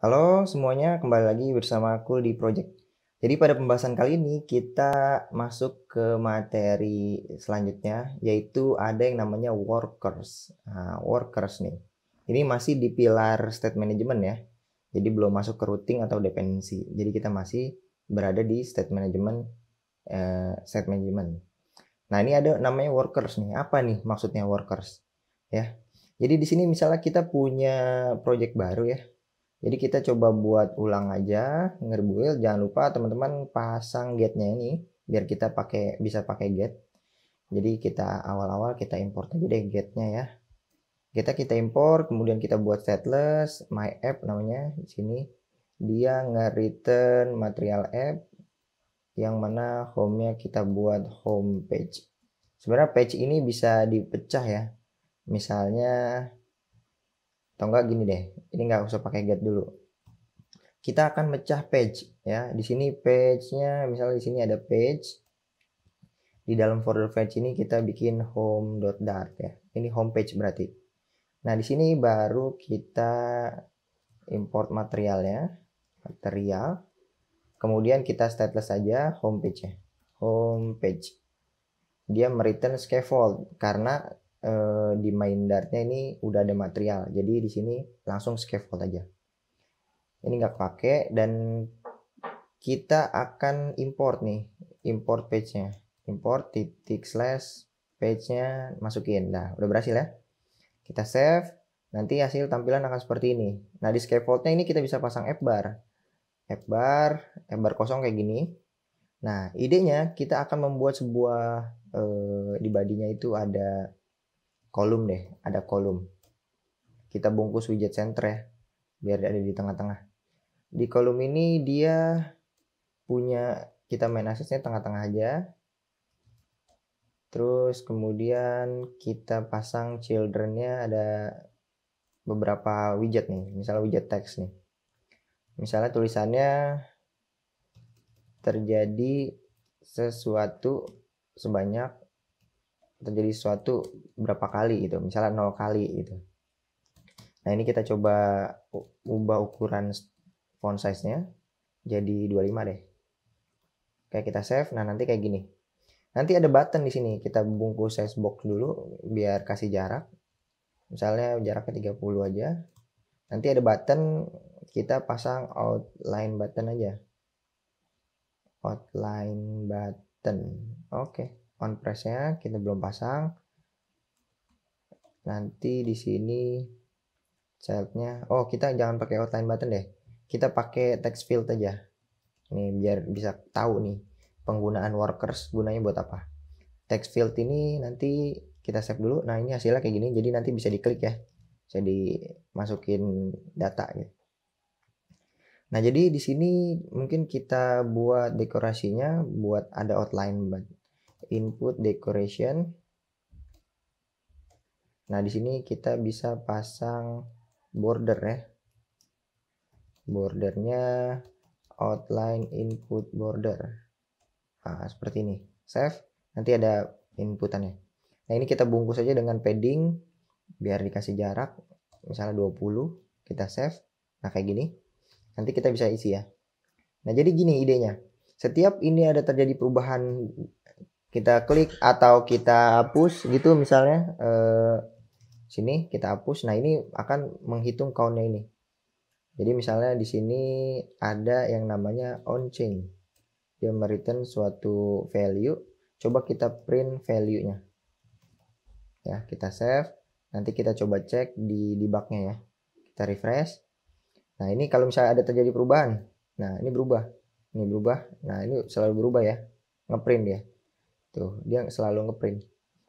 Halo semuanya, kembali lagi bersama aku di Project. Jadi pada pembahasan kali ini kita masuk ke materi selanjutnya, yaitu ada yang namanya workers. Nah, workers nih. Ini masih di pilar state management ya. Jadi belum masuk ke routing atau dependensi. Jadi kita masih berada di state management. State management. Nah ini ada namanya workers nih. Apa nih maksudnya workers? Ya. Jadi di sini misalnya kita punya project baru ya. Jadi kita coba buat ulang aja, ngerbuild. Jangan lupa teman-teman pasang gate-nya ini biar kita bisa pakai gate. Jadi kita awal-awal kita import aja deh gate-nya ya. Kita import, kemudian kita buat stateless, my app namanya di sini. Dia nge-return material app yang mana home-nya kita buat home page. Sebenarnya page ini bisa dipecah ya. Misalnya atau enggak gini deh. Ini nggak usah pakai get dulu. Kita akan mecah page ya. Di sini page-nya misalnya di sini ada page. Di dalam folder page ini kita bikin home.dart ya. Ini home page berarti. Nah, di sini baru kita import materialnya. Material. Kemudian kita stateless saja home page-nya. Home page. Dia mereturn scaffold karena di main dartnya ini udah ada material. Jadi di sini langsung scaffold aja. Ini nggak pakai dan kita akan import nih, import page-nya. Import titik slash page-nya masukin. Nah, udah berhasil ya. Kita save. Nanti hasil tampilan akan seperti ini. Nah, di scaffold-nya ini kita bisa pasang app bar. App bar kosong kayak gini. Nah, idenya kita akan membuat sebuah di badinya itu ada kolom deh, ada kolom. Kita bungkus widget center ya, biar ada di tengah-tengah. Di kolom ini dia punya kita main access-nya tengah-tengah aja. Terus kemudian kita pasang children-nya ada beberapa widget nih, misalnya widget text nih. Misalnya tulisannya terjadi sesuatu berapa kali gitu, misalnya 0 kali gitu. Nah, ini kita coba ubah ukuran font size-nya jadi 25 deh. Kayak kita save. Nah, nanti kayak gini. Nanti ada button di sini. Kita bungkus size box dulu biar kasih jarak. Misalnya jaraknya 30 aja. Nanti ada button, kita pasang outline button aja. Outline button. Oke, on press-nya kita belum pasang. Nanti di sini child-nya. Oh, kita jangan pakai outline button deh. Kita pakai text field aja. Nih biar bisa tahu nih penggunaan workers gunanya buat apa. Text field ini nanti kita save dulu. Nah, ini hasilnya kayak gini. Jadi nanti bisa diklik ya. Bisa dimasukin data gitu. Nah, jadi di sini mungkin kita buat dekorasinya, buat ada outline input decoration. Nah, di sini kita bisa pasang border ya. Bordernya outline input border. Nah, seperti ini. Save. Nanti ada inputannya. Nah, ini kita bungkus aja dengan padding biar dikasih jarak. Misalnya 20. Kita save. Nah, kayak gini. Nanti kita bisa isi ya. Nah, jadi gini idenya. Setiap ini ada terjadi perubahan, kita klik atau kita hapus gitu misalnya. Sini kita hapus. Nah, ini akan menghitung count-nya ini. Jadi misalnya di sini ada yang namanya on change. Dia mereturn suatu value. Coba kita print value-nya. Ya, kita save. Nanti kita coba cek di debug-nya ya. Kita refresh. Nah, ini kalau misalnya ada terjadi perubahan. Nah, ini berubah. Ini berubah. Nah, ini selalu berubah ya. Ngeprint ya. Tuh, dia selalu ngeprint.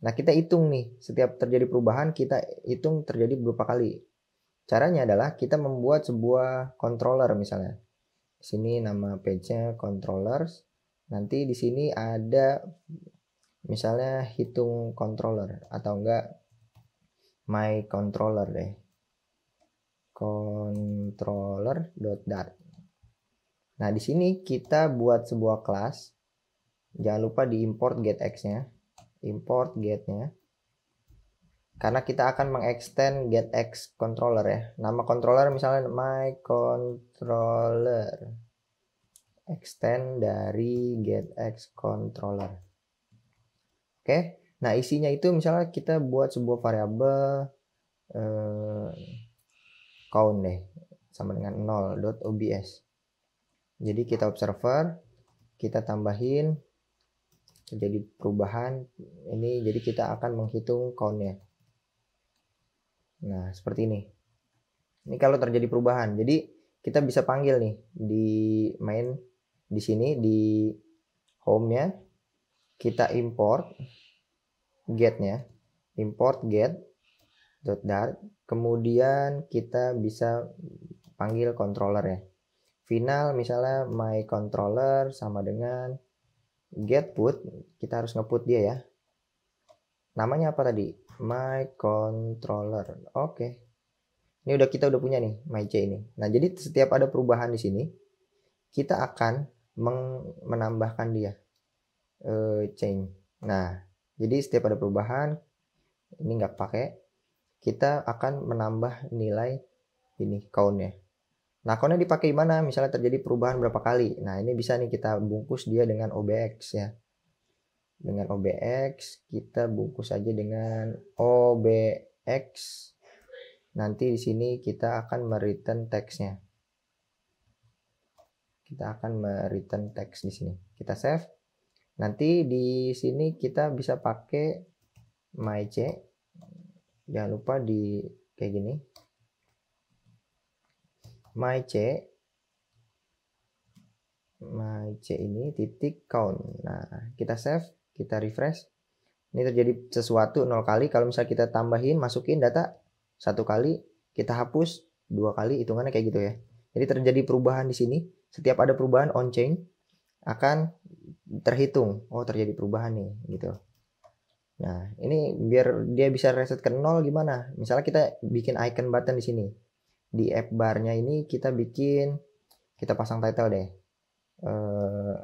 Nah, kita hitung nih. Setiap terjadi perubahan, kita hitung terjadi berapa kali. Caranya adalah kita membuat sebuah controller misalnya. Di sini nama page-nya controllers. Nanti di sini ada misalnya hitung controller atau enggak my controller deh. Controller.dart. Nah, di sini kita buat sebuah kelas. Jangan lupa diimport getX-nya. Import get-nya. karena kita akan mengextend getX controller ya. Nama controller misalnya my controller. Extend dari getX controller. Oke. Nah, isinya itu misalnya kita buat sebuah variabel count deh sama dengan 0.obs. Jadi kita observer, kita tambahin terjadi perubahan ini, jadi kita akan menghitung count-nya. Nah, seperti ini. Ini kalau terjadi perubahan. Jadi kita bisa panggil nih di main di sini di home-nya, kita import get-nya, import get.dart, kemudian kita bisa panggil controller ya. Final misalnya my controller sama dengan get put, kita harus nge-put dia ya. Namanya apa tadi? My controller. Oke. Ini kita udah punya nih my c ini. Nah, jadi setiap ada perubahan di sini, kita akan menambahkan dia change. Nah, jadi setiap ada perubahan ini nggak pakai, kita akan menambah nilai ini count-nya. Nah, count-nya dipakai mana? Misalnya terjadi perubahan berapa kali. Nah, ini bisa nih kita bungkus dia dengan obx ya. Dengan obx kita bungkus aja dengan obx. Nanti di sini kita akan mereturn text-nya. Kita akan mereturn text di sini. Kita save. Nanti di sini kita bisa pakai my c. Jangan lupa di kayak gini. My c ini titik count. Nah, kita save, kita refresh. Ini terjadi sesuatu 0 kali. Kalau misalnya kita tambahin, masukin data 1 kali, kita hapus 2 kali, hitungannya kayak gitu ya. Jadi terjadi perubahan di sini. Setiap ada perubahan on chain akan terhitung. Oh, terjadi perubahan nih, gitu. Nah, ini biar dia bisa reset ke 0 gimana? Misalnya kita bikin icon button di sini. Di app bar-nya ini kita pasang title deh.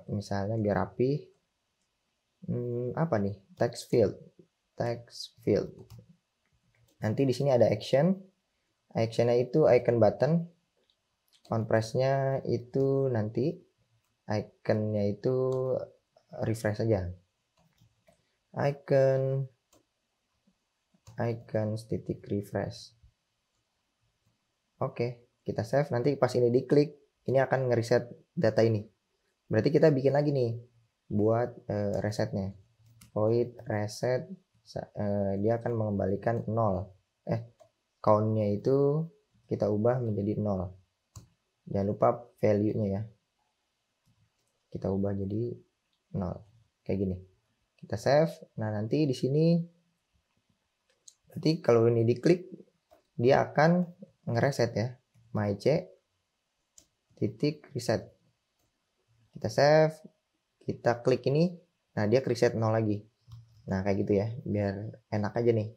Misalnya biar rapi. Apa nih? Text field. Nanti di sini ada action. Actionnya itu icon button. On press-nya itu nanti icon-nya itu refresh aja. Icon titik refresh. Oke, kita save. Nanti pas ini diklik, ini akan ngereset data ini. Berarti kita bikin lagi nih buat resetnya. Void reset, dia akan mengembalikan 0. Count-nya itu kita ubah menjadi 0. Jangan lupa value-nya ya. Kita ubah jadi 0. Kayak gini. Kita save. Nah, nanti di sini berarti kalau ini diklik, dia akan ngereset ya. My c titik reset. Kita save, kita klik ini, nah dia reset 0 lagi. Nah, kayak gitu ya, biar enak aja nih.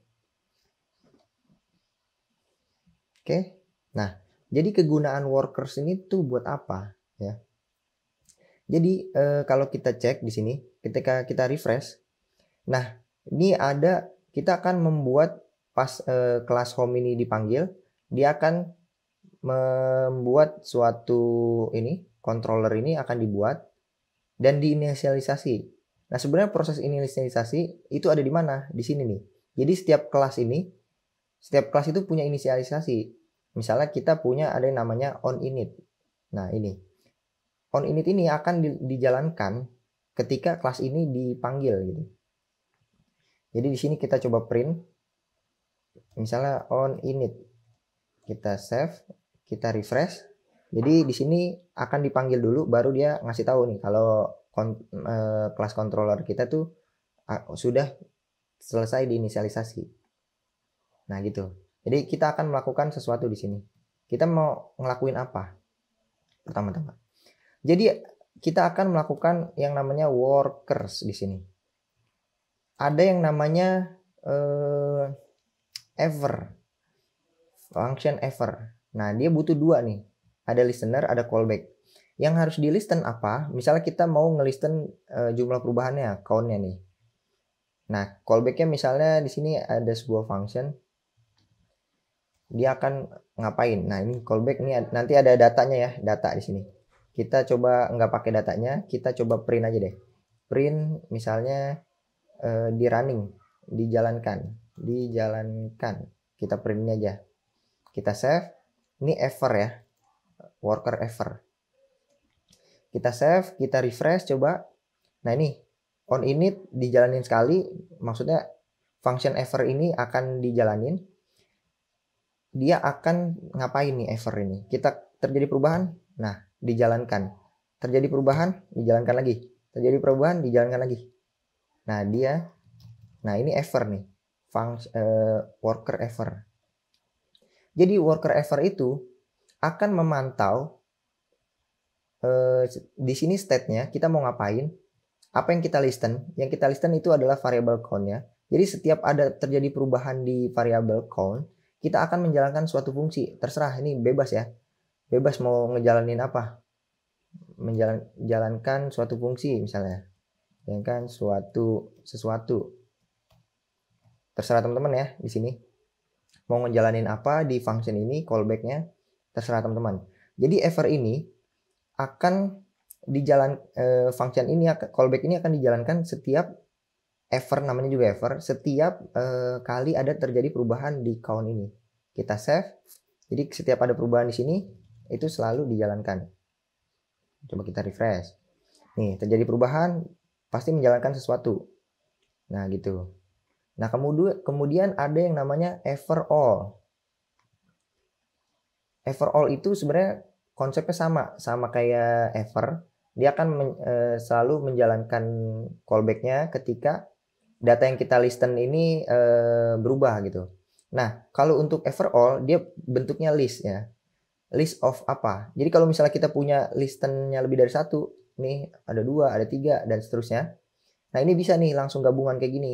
Oke. Nah, jadi kegunaan workers ini tuh buat apa ya? Jadi kalau kita cek di sini, ketika kita refresh, nah ini ada, kita akan membuat pas kelas home ini dipanggil, dia akan membuat suatu ini, controller ini akan dibuat dan diinisialisasi. Nah, sebenarnya proses inisialisasi itu ada di mana? Di sini nih. Jadi setiap kelas itu punya inisialisasi. Misalnya kita punya ada yang namanya onInit. Nah, ini. OnInit ini akan dijalankan ketika kelas ini dipanggil gitu. Jadi di sini kita coba print. Misalnya onInit. Kita save, kita refresh. Jadi di sini akan dipanggil dulu, baru dia ngasih tahu nih kalau kelas controller kita tuh sudah selesai diinisialisasi. Nah, gitu. Jadi kita akan melakukan sesuatu di sini. Kita mau ngelakuin apa? Pertama-tama. Jadi kita akan melakukan yang namanya workers di sini. Ada yang namanya ever. Function ever. Nah, dia butuh 2 nih. Ada listener, ada callback. Yang harus di listen apa? Misalnya kita mau ngelisten jumlah perubahannya, count-nya nih. Nah, callback-nya misalnya di sini ada sebuah function, dia akan ngapain. Nah, ini callback, ini nanti ada datanya ya, data di sini. Kita coba nggak pakai datanya, kita coba print aja deh. Print misalnya di running, dijalankan. Kita print ini aja. Kita save. Ini ever ya, worker ever. Kita save, kita refresh coba. Nah, ini on init dijalanin sekali, maksudnya function ever ini akan dijalanin. Dia akan ngapain nih ever ini? Kita terjadi perubahan, nah dijalankan. Terjadi perubahan, dijalankan lagi. Terjadi perubahan, dijalankan lagi. Nah ini ever nih, worker ever. Jadi worker ever itu akan memantau di sini state-nya kita mau ngapain, apa yang kita listen. Yang kita listen itu adalah variable count-nya. Jadi setiap ada terjadi perubahan di variable count, kita akan menjalankan suatu fungsi. Terserah, ini bebas ya. Bebas mau ngejalanin apa. Menjalankan suatu fungsi misalnya. Jalankan sesuatu. Terserah teman-teman ya di sini. Mau ngejalanin apa di function ini, callback-nya terserah teman-teman. Jadi ever ini akan function ini, callback ini akan dijalankan setiap ever, namanya juga ever, setiap kali ada terjadi perubahan di count ini. Kita save. Jadi setiap ada perubahan di sini itu selalu dijalankan. Coba kita refresh. Nih, terjadi perubahan pasti menjalankan sesuatu. Nah, gitu. Nah, kemudian ada yang namanya ever all. Ever all itu sebenarnya konsepnya sama kayak ever. Dia akan selalu menjalankan callback-nya ketika data yang kita listen ini berubah gitu. Nah, kalau untuk overall dia bentuknya list ya. List of apa? Jadi kalau misalnya kita punya listennya lebih dari satu, nih ada 2, ada 3 dan seterusnya. Nah, ini bisa nih langsung gabungan kayak gini.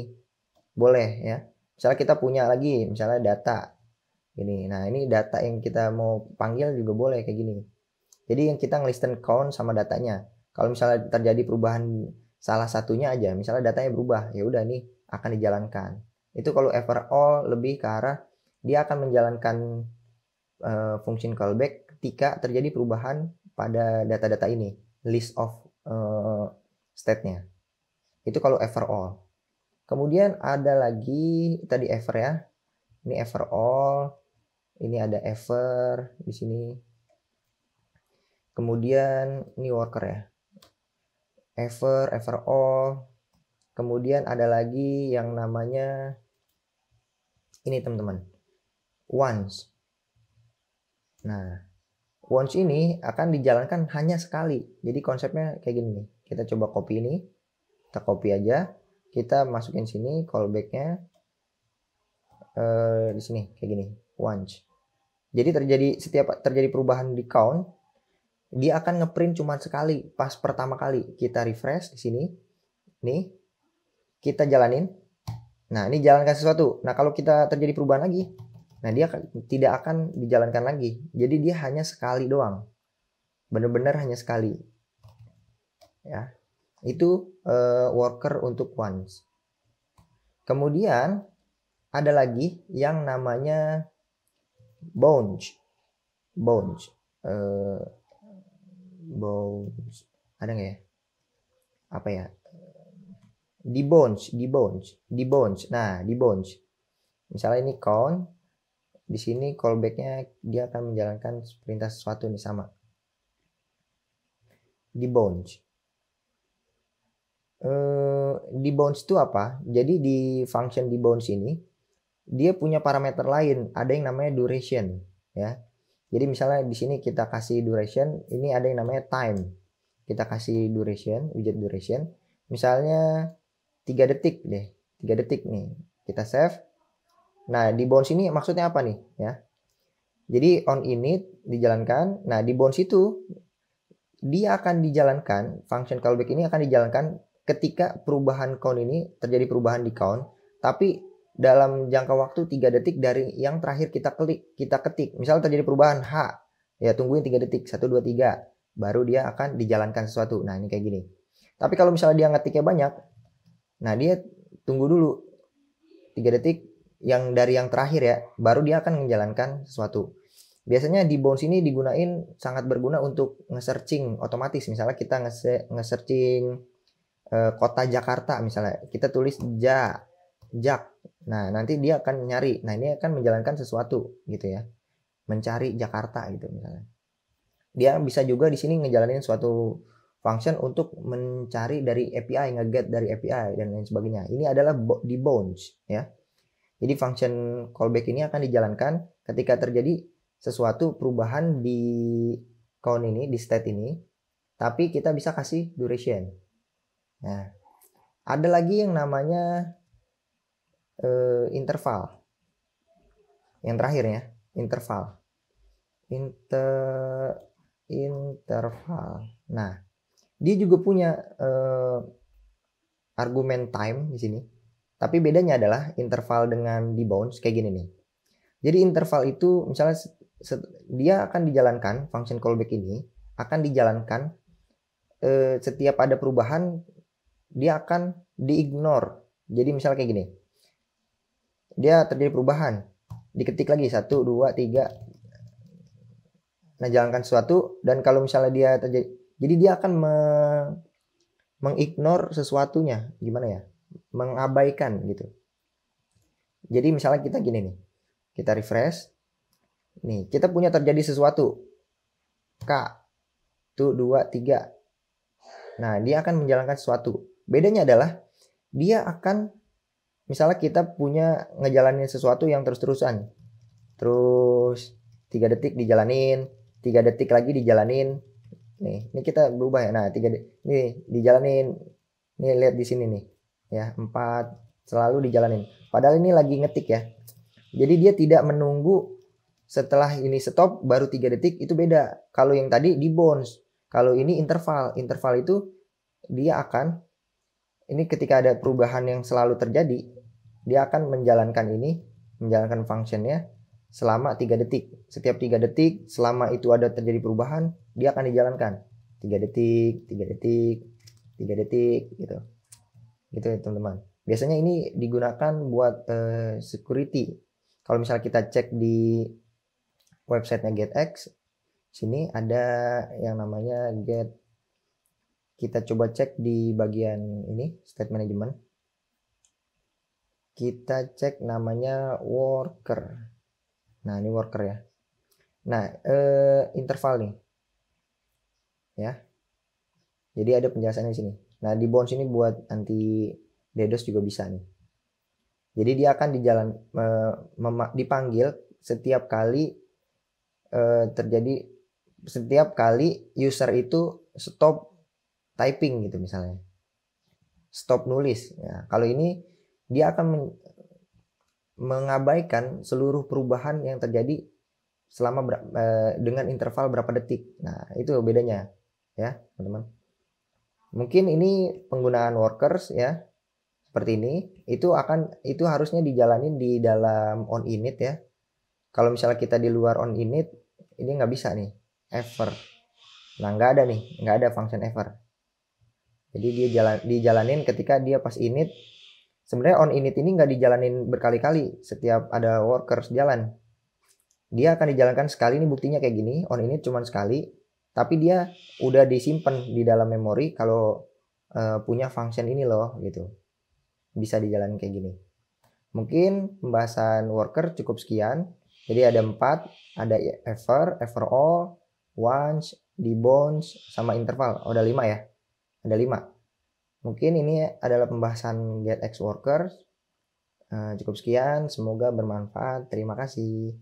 Boleh ya. Misalnya kita punya lagi misalnya data ini. Nah, ini data yang kita mau panggil juga boleh kayak gini. Jadi yang kita ngelisten count sama datanya. Kalau misalnya terjadi perubahan salah satunya aja, misalnya datanya berubah, ya udah nih akan dijalankan. Itu kalau overall lebih ke arah dia akan menjalankan fungsi callback ketika terjadi perubahan pada data-data ini, list of state-nya. Itu kalau overall. Kemudian ada lagi tadi ever ya. Ini overall, ini ada ever di sini. Kemudian ini worker ya. Ever, all. Kemudian ada lagi yang namanya ini teman-teman, once. Nah, once ini akan dijalankan hanya sekali. Jadi konsepnya kayak gini nih. Kita coba copy ini, kita copy aja, kita masukin sini callback-nya di sini kayak gini, once. Jadi setiap terjadi perubahan di count, dia akan ngeprint cuma sekali pas pertama kali. Kita refresh di sini, nih kita jalanin. Nah, ini jalankan sesuatu. Nah, kalau kita terjadi perubahan lagi, nah dia tidak akan dijalankan lagi. Jadi dia hanya sekali doang. Benar-benar hanya sekali. Ya. Itu worker untuk once. Kemudian ada lagi yang namanya bounce. Bounce. Bounce. Ada nggak ya? Apa ya? Debounce. Nah, debounce. Misalnya ini count, di sini callback-nya dia akan menjalankan perintah sesuatu nih sama. Debounce. Debounce itu apa? Jadi di function debounce ini dia punya parameter lain, ada yang namanya duration, ya. Jadi misalnya di sini kita kasih duration, ini ada yang namanya time. Kita kasih duration, widget duration. Misalnya 3 detik deh. 3 detik nih. Kita save. Nah, di bounce ini maksudnya apa nih, ya? Jadi on init dijalankan. Nah, di bounce itu dia akan dijalankan, function callback ini akan dijalankan ketika perubahan count ini terjadi perubahan di count, tapi dalam jangka waktu 3 detik dari yang terakhir kita ketik. Misalnya terjadi perubahan H, ya tungguin 3 detik, 1, 2, 3, baru dia akan dijalankan sesuatu. Nah, ini kayak gini. Tapi kalau misalnya dia ngetiknya banyak, nah dia tunggu dulu 3 detik yang dari yang terakhir ya, baru dia akan menjalankan sesuatu. Biasanya debounce ini digunain sangat berguna untuk nge-searching otomatis. Misalnya kita nge-searching kota Jakarta misalnya. Kita tulis Jak. Nah, nanti dia akan nyari. Nah, ini akan menjalankan sesuatu gitu ya. Mencari Jakarta gitu misalnya. Dia bisa juga di sini ngejalanin suatu function untuk mencari dari API, nge-get dari API dan lain sebagainya. Ini adalah debounce ya. Jadi function callback ini akan dijalankan ketika terjadi sesuatu perubahan di count ini, di state ini, tapi kita bisa kasih duration. Nah, ada lagi yang namanya interval. Yang terakhir ya, interval. Interval. Nah, dia juga punya argumen time di sini. Tapi bedanya adalah interval dengan debounce kayak gini nih. Jadi interval itu misalnya dia akan dijalankan, function callback ini akan dijalankan setiap ada perubahan dia akan diignore. Jadi misalnya kayak gini. Dia terjadi perubahan. Diketik lagi 1, 2, 3. Nah, jalankan sesuatu dan kalau misalnya dia terjadi, jadi dia akan mengignore sesuatunya. Gimana ya? Mengabaikan gitu. Jadi misalnya kita gini nih. Kita refresh. Nih, kita punya terjadi sesuatu. K. 1, 2, 3. Nah, dia akan menjalankan sesuatu. Bedanya adalah dia akan misalnya kita punya ngejalanin sesuatu yang terus-terusan. Terus 3 detik dijalanin, 3 detik lagi dijalanin. Nih, ini kita berubah ya. Nah, 3 detik nih dijalanin. Nih lihat di sini nih. Ya, 4 selalu dijalanin. Padahal ini lagi ngetik ya. Jadi dia tidak menunggu setelah ini stop baru 3 detik, itu beda. Kalau yang tadi debounce. Kalau ini interval. Interval itu dia akan ini ketika ada perubahan yang selalu terjadi, dia akan menjalankan ini, menjalankan functionnya selama 3 detik. Setiap 3 detik selama itu ada terjadi perubahan, dia akan dijalankan 3 detik, 3 detik, 3 detik gitu. Gitu ya teman-teman. Biasanya ini digunakan buat security. Kalau misalnya kita cek di websitenya GetX, sini ada yang namanya get. Kita coba cek di bagian ini state management. Kita cek namanya worker. Nah, ini worker ya. Nah, interval nih. Ya. Jadi ada penjelasannya di sini. Nah, di bounce ini buat anti DDoS juga bisa nih. Jadi dia akan dipanggil setiap kali terjadi, setiap kali user itu stop typing gitu misalnya. Stop nulis. Ya, kalau ini dia akan mengabaikan seluruh perubahan yang terjadi selama dengan interval berapa detik. Nah, itu bedanya ya, teman-teman. Mungkin ini penggunaan workers ya. Seperti ini, itu harusnya dijalanin di dalam on init ya. Kalau misalnya kita di luar on init, ini nggak bisa nih, ever. Nah, nggak ada nih, nggak ada function ever. Jadi dia dijalanin ketika dia pas init. Sebenarnya on init ini nggak dijalanin berkali-kali setiap ada workers jalan. Dia akan dijalankan sekali, ini buktinya kayak gini, on init cuma sekali. Tapi dia udah disimpan di dalam memori kalau punya function ini loh gitu. Bisa dijalankan kayak gini. Mungkin pembahasan worker cukup sekian. Jadi ada 4, ada ever, all, once, debounce, sama interval. Oh, ada 5 ya. Ada 5. Mungkin ini adalah pembahasan GetX workers. Cukup sekian, semoga bermanfaat. Terima kasih.